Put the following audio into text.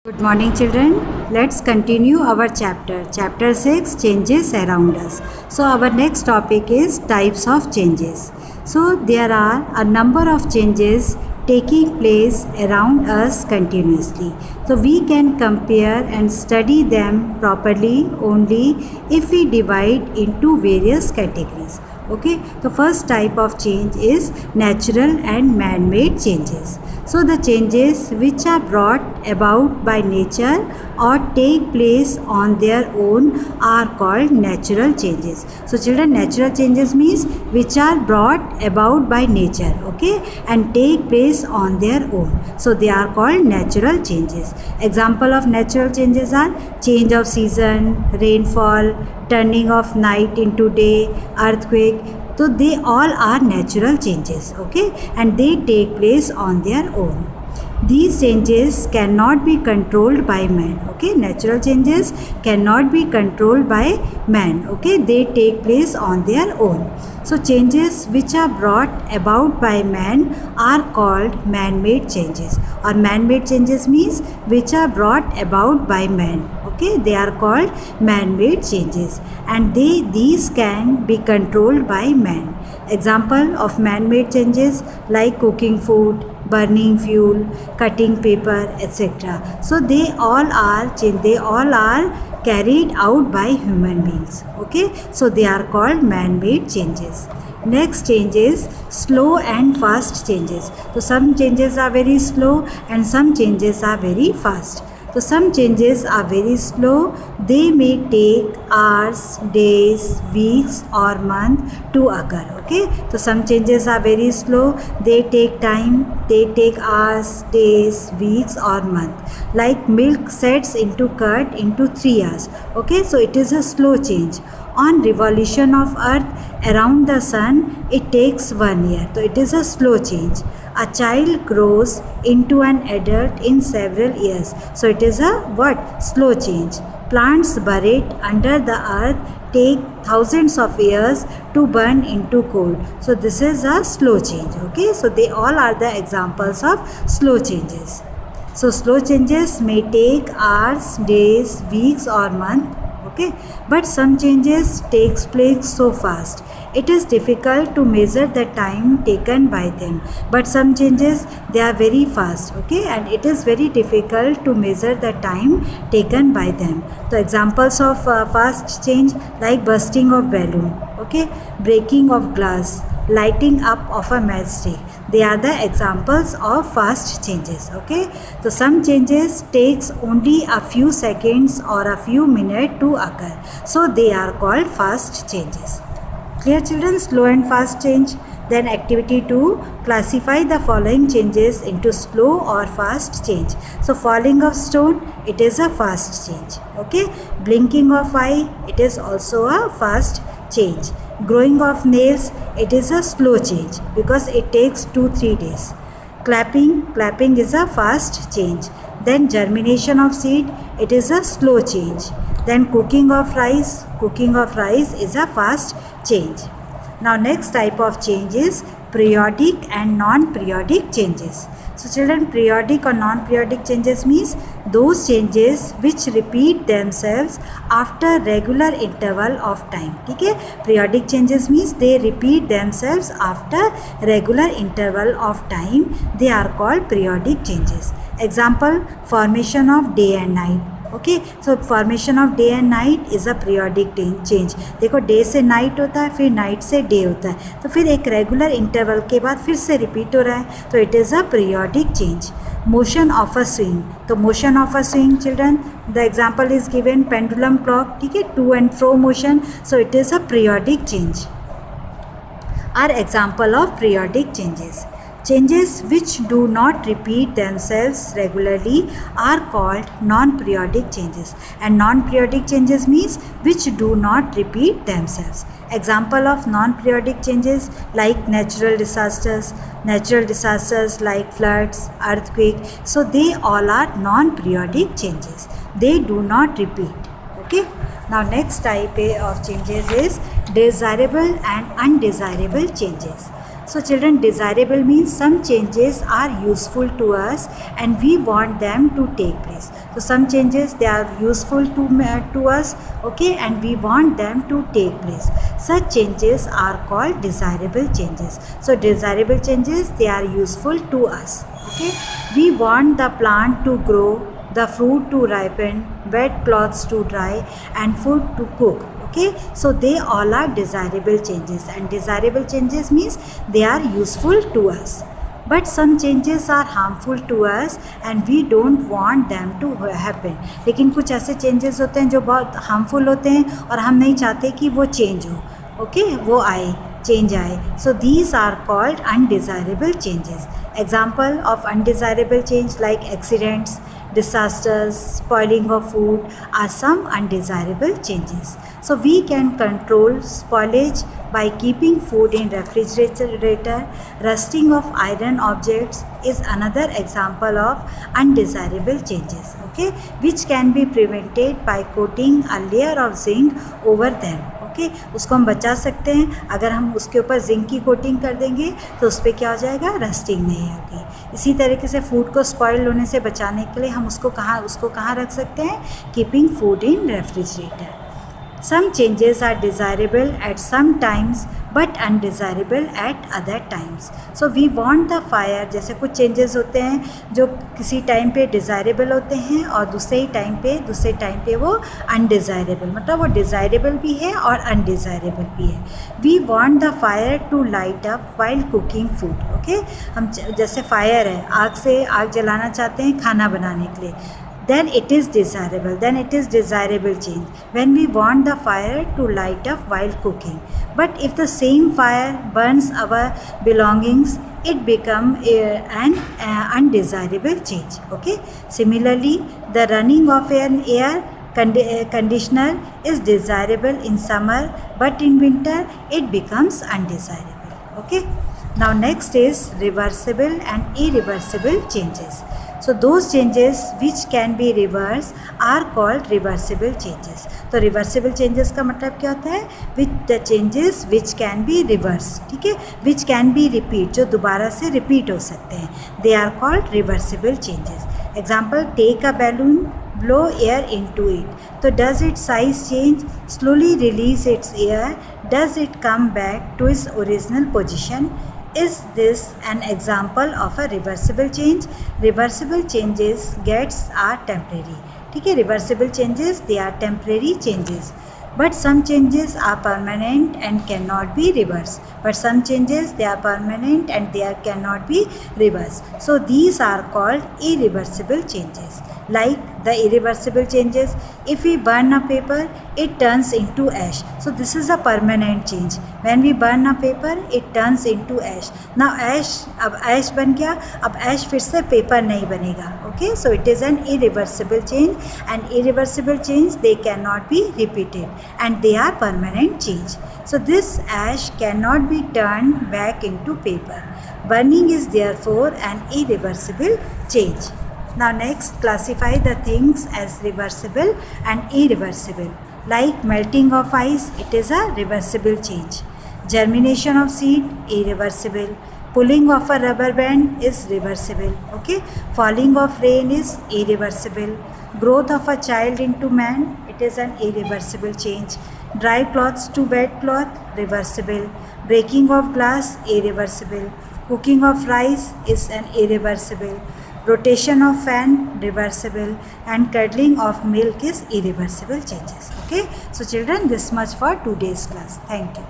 Good morning children. Let's continue our chapter. Chapter 6 Changes around us. So our next topic is types of changes. So there are a number of changes taking place around us continuously. So we can compare and study them properly only if we divide into various categories. Okay, the first type of change is natural and man-made changes. So the changes which are brought about by nature or take place on their own are called natural changes. So children, natural changes means which are brought about by nature, okay, and take place on their own. So they are called natural changes. Example of natural changes are change of season, rainfall, turning of night into day, earthquake. So they all are natural changes, okay, and they take place on their own. These changes cannot be controlled by man, okay. Natural changes cannot be controlled by man, okay. They take place on their own. So changes which are brought about by man are called man-made changes, or man-made changes means which are brought about by man, okay. They are called man-made changes, and these can be controlled by man. Example of man-made changes like cooking food, burning fuel, cutting paper, etc. So they all are carried out by human beings, okay. So they are called man-made changes. Next change is slow and fast changes. So some changes are very slow and some changes are very fast. So some changes are very slow. They may take hours, days, weeks or month to occur, okay. So some changes are very slow. They take time. They take hours, days, weeks or month. Like milk sets into curd into 3 hours, okay. So it is a slow change. On revolution of earth around the sun, it takes 1 year. So it is a slow change. A child grows into an adult in several years. So it is a slow change. Plants buried under the earth take thousands of years to burn into coal. So this is a slow change, okay. So they all are the examples of slow changes. So slow changes may take hours, days, weeks or month, okay, but some changes takes place so fast it is difficult to measure the time taken by them. But some changes, they are very fast, okay, and it is very difficult to measure the time taken by them. The examples of fast change like bursting of balloon, okay, breaking of glass, lighting up of a matchstick. They are the examples of fast changes, okay. So some changes takes only a few seconds or a few minutes to occur. So they are called fast changes. Clear children? Slow and fast change. Then activity 2, classify the following changes into slow or fast change. So falling of stone, it is a fast change, okay. Blinking of eye, it is also a fast change. Growing of nails, it is a slow change because it takes 2-3 days. Clapping is a fast change. Then germination of seed, it is a slow change. Then cooking of rice is a fast change. Now next type of change is periodic and non-periodic changes. So children, periodic or non-periodic changes means those changes which repeat themselves after regular interval of time, okay. Periodic changes means they repeat themselves after regular interval of time. They are called periodic changes. Example, formation of day and night, okay. So formation of day and night is a periodic change. देखो day से night होता है, फिर night से day होता है, तो फिर एक रेगुलर इंटरवल के बाद फिर से रिपीट हो रहा है, तो it is a periodic change. Motion of a swing, तो motion of a swing children, the example is given pendulum clock, ठीक है, to and fro motion. So it is a periodic change. Are example of periodic changes. Changes which do not repeat themselves regularly are called non-periodic changes, and non-periodic changes means which do not repeat themselves. Example of non-periodic changes like natural disasters like floods, earthquake. So they all are non-periodic changes. They do not repeat, okay. Now next type of changes is desirable and undesirable changes. So children, desirable means some changes are useful to us and we want them to take place. So some changes, they are useful to us, okay, and we want them to take place. Such changes are called desirable changes. So desirable changes, they are useful to us, okay. We want the plant to grow, the fruit to ripen, wet clothes to dry, and food to cook. Okay, so they all are desirable changes, and desirable changes means they are useful to us. But some changes are harmful to us and we don't want them to happen. लेकिन कुछ ऐसे changes होते हैं जो बहुत harmful होते हैं और हम नहीं चाहते कि वो change हो, okay, वो आए, change आए. So these are called undesirable changes. Example of undesirable change like accidents, disasters, spoiling of food are some undesirable changes. So we can control spoilage by keeping food in refrigerator. Rusting of iron objects is another example of undesirable changes, okay, which can be prevented by coating a layer of zinc over them. Okay, उसको हम बचा सकते हैं. अगर हम उसके ऊपर zinc की कोटिंग कर देंगे तो उस पर क्या हो जाएगा, रस्टिंग नहीं होगी. इसी तरीके से फूड को स्पॉइल होने से बचाने के लिए हम उसको कहाँ रख सकते हैं, keeping food in refrigerator. Some changes are desirable at some times but undesirable at other times. So we want the fire, जैसे कुछ changes होते हैं जो किसी टाइम पे desirable होते हैं और दूसरे टाइम पे वो undesirable, मतलब वो desirable भी है और undesirable भी है. We want the fire to light up while cooking food. Okay, हम जैसे fire है, आग जलाना चाहते हैं खाना बनाने के लिए, then it is desirable change when we want the fire to light up while cooking. But if the same fire burns our belongings, it become an undesirable change. Okay, similarly the running of an air conditioner is desirable in summer, but in winter it becomes undesirable. Okay, now next is reversible and irreversible changes. So those changes which can be reversed are called reversible changes. तो reversible changes का मतलब क्या होता है, with the changes which can be reversed, ठीक है, which can be repeat, जो दोबारा से repeat हो सकते हैं, they are called reversible changes. Example, take a balloon, blow air into it. So does its size change? Slowly release its air. Does it come back to its original position? Is this an example of a reversible change? Reversible changes are temporary. ठीक है, reversible changes, they are temporary changes. But some changes are permanent and cannot be reversed. But some changes, they are permanent and they cannot be reversed. So these are called irreversible changes. Like the irreversible changes, if we burn a paper, it turns into ash. So this is a permanent change. When we burn a paper, it turns into ash. Now ash, अब ash बन गया, अब ash फिर से paper नहीं बनेगा. Okay, so it is an irreversible change, and irreversible change, they cannot be repeated and they are permanent change. So this ash cannot be turned back into paper. Burning is therefore an irreversible change. Now next, classify the things as reversible and irreversible. Like melting of ice, it is a reversible change. Germination of seed, irreversible. Pulling of a rubber band is reversible. Okay. Falling of rain is irreversible. Growth of a child into man, it is an irreversible change. Dry cloths to wet cloth, reversible. Breaking of glass, irreversible. Cooking of rice is an irreversible. Rotation of fan, reversible, and curdling of milk is irreversible changes. Okay, so children, this much for today's class. Thank you.